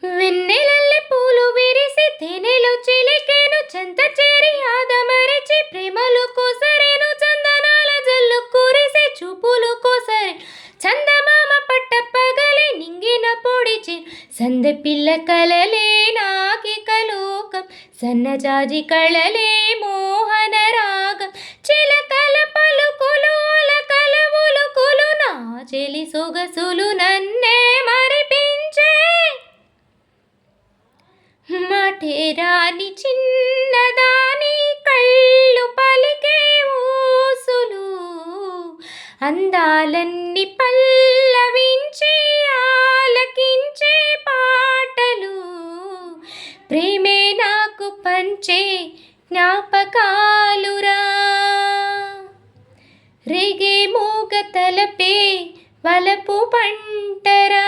వెన్నెలల్లె పూలు విరిసి తేనెలు చిలికేను చెంత చేరి ఆదమరిచి ప్రేమలు కోసరేను చందనాల జల్లు కురిసి చూపులు కోసరి చందమామ పట్ట పగలి నింగిన పొడిచి సందె పిల్ల కలలే నాకి కలోకం సన్నజాజి కళలే మోహన రాగం చిలకల పలుకులు అలకల ఉలుకులు నా చెలి సొగసులు నన్నే మరిపించే మాటేరాని చిన్నదాని కళ్ళు పలికే ఊసులు అందాలన్నీ పల్లవించి ఆలకించే పాటలు ప్రేమే నాకు పంచే జ్ఞాపకాలురా రేగే మూగ తలపే వలపు పంటరా.